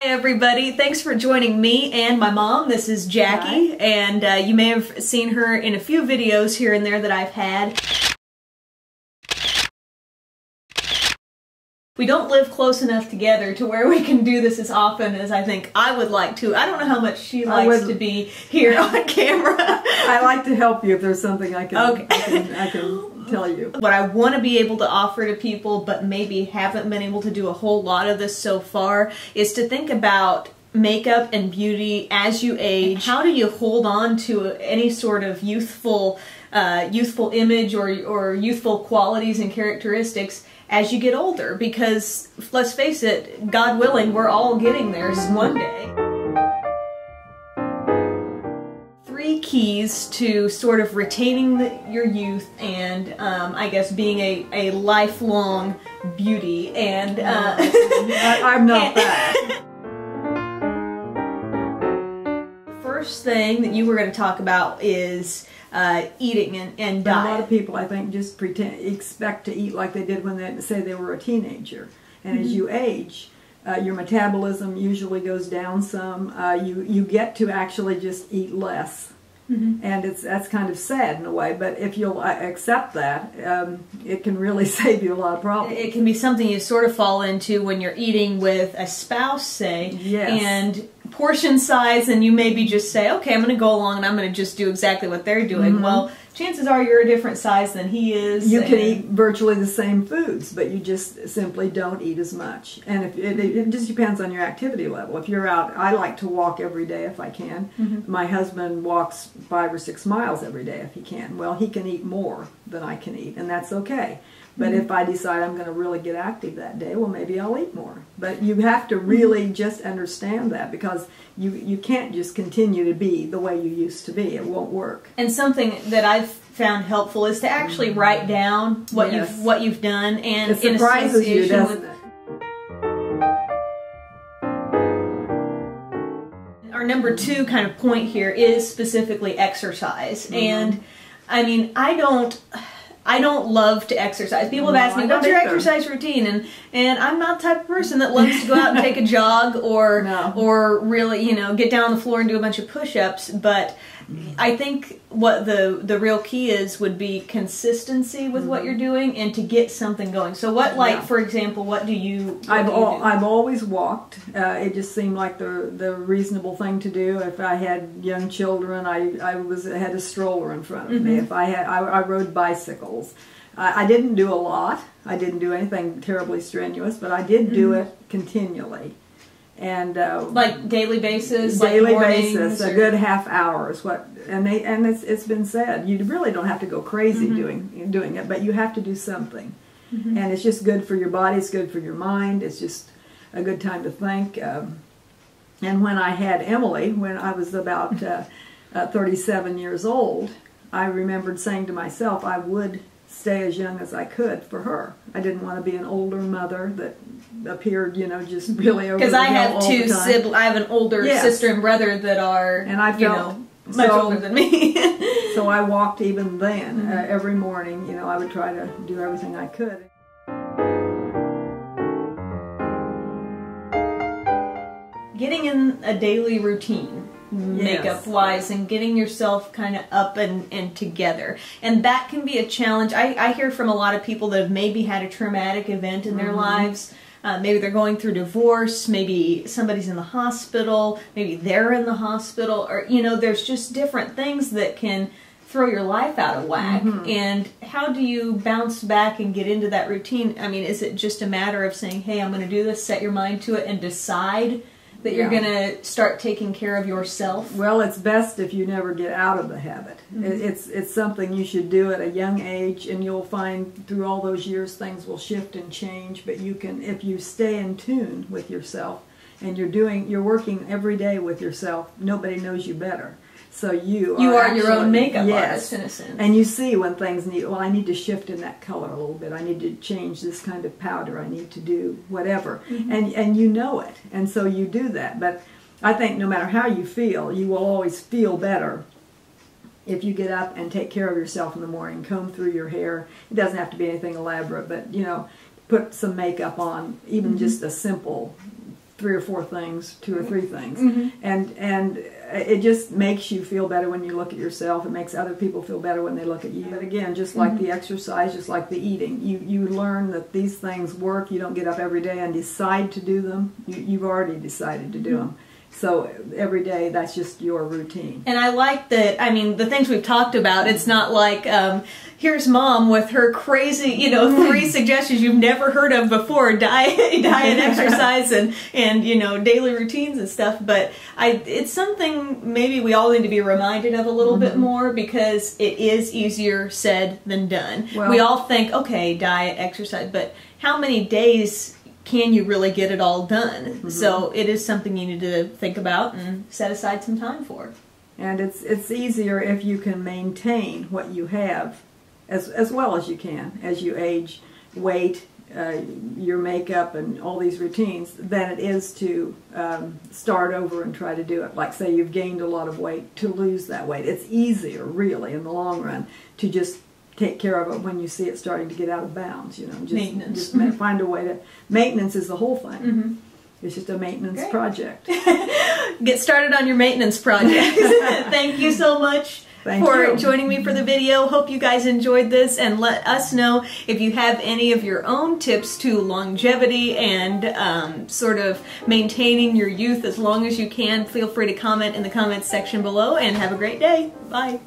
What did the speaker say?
Hey everybody, thanks for joining me and my mom. This is Jackie. Hi. And you may have seen her in a few videos here and there that I've had. We don't live close enough together to where we can do this as often as I think I would like to. I don't know how much she likes to be here on camera. I like to help you if there's something I can tell you. What I want to be able to offer to people, but maybe haven't been able to do a whole lot of this so far, is to think about makeup and beauty as you age. How do you hold on to any sort of youthful image or youthful qualities and characteristics as you get older? Because let's face it, God willing, we're all getting there one day. 3 keys to sort of retaining your youth and I guess being a lifelong beauty. And I'm not that. First thing that you were going to talk about is eating and diet. A lot of people, I think, just expect to eat like they did when they say they were a teenager. And as you age, your metabolism usually goes down some. You get to actually just eat less. And that's kind of sad in a way, but if you'll accept that, it can really save you a lot of problems. It can be something you sort of fall into when you're eating with a spouse, say, and portion size, and you maybe just say, okay, I'm going to go along and I'm going to just do exactly what they're doing. Well, chances are you're a different size than he is. You can eat virtually the same foods, but you just simply don't eat as much. And if it just depends on your activity level. If you're out, I like to walk every day if I can. My husband walks 5 or 6 miles every day if he can. Well, he can eat more than I can eat, and that's okay. But if I decide I'm going to really get active that day, well, maybe I'll eat more. But you have to really just understand that, because you can't just continue to be the way you used to be. It won't work. And something that I've found helpful is to actually write down what you've done, and it surprises you, doesn't it? Our number 2 kind of point here is specifically exercise. And I mean, I don't love to exercise. People have asked me, what's your exercise routine? And I'm not the type of person that loves to go out and take a jog or really, get down on the floor and do a bunch of push-ups. But I think what the real key would be consistency with what you're doing and to get something going. So what, for example, what do you do? I've always walked. It just seemed like the reasonable thing to do. If I had young children, I had a stroller in front of me. If I rode bicycles. I didn't do a lot. I didn't do anything terribly strenuous, but I did do it continually. And like daily basis, daily basis, a good half hour is what, and it's been said, you really don't have to go crazy doing it, but you have to do something, and it's just good for your body, it's good for your mind, it's just a good time to think. And when I had Emily, when I was about 37 years old, I remembered saying to myself I would stay as young as I could for her. I didn't want to be an older mother that appeared, just really over the hill all the time. Because I have 2 siblings. I have an older sister and brother that are, and I felt much older than me. So I walked even then. Every morning, I would try to do everything I could. Getting in a daily routine, makeup-wise, and getting yourself kind of up and together. And that can be a challenge. I hear from a lot of people that have maybe had a traumatic event in their lives. Maybe they're going through divorce, maybe somebody's in the hospital, maybe they're in the hospital, or, there's just different things that can throw your life out of whack. And how do you bounce back and get into that routine? I mean, is it just a matter of saying, hey, I'm going to do this, set your mind to it, and decide that you're going to start taking care of yourself? Well, it's best if you never get out of the habit. It's something you should do at a young age, and you'll find through all those years things will shift and change, but you can, if you stay in tune with yourself and you're working every day with yourself, nobody knows you better. So you are your own makeup artist, in a sense. And you see when things I need to shift in that color a little bit. I need to change this kind of powder. I need to do whatever. And you know it. And so you do that. But I think no matter how you feel, you will always feel better if you get up and take care of yourself in the morning, comb through your hair. It doesn't have to be anything elaborate, but, put some makeup on, even just a simple 3 or 4 things, 2 or 3 things, and it just makes you feel better when you look at yourself. It makes other people feel better when they look at you. But again, just like the exercise, just like the eating, you learn that these things work. You don't get up every day and decide to do them. You've already decided to do them. So every day, that's just your routine. And I like that, I mean, the things we've talked about, it's not like, here's Mom with her crazy, 3 suggestions you've never heard of before, diet, exercise, and daily routines and stuff. But it's something maybe we all need to be reminded of a little bit more, because it is easier said than done. Well, we all think, okay, diet, exercise, but how many days can you really get it all done? So it is something you need to think about and set aside some time for. And it's easier if you can maintain what you have as well as you can as you age, weight, your makeup, and all these routines, than it is to start over and try to do it. Like, say you've gained a lot of weight, to lose that weight. It's easier, really, in the long run, to just take care of it when you see it starting to get out of bounds. Just find a way to. Maintenance is the whole thing. It's just a maintenance project. Get started on your maintenance project. Thank you so much for joining me for the video. Hope you guys enjoyed this, and let us know if you have any of your own tips to longevity and sort of maintaining your youth as long as you can. Feel free to comment in the comments section below, and have a great day. Bye.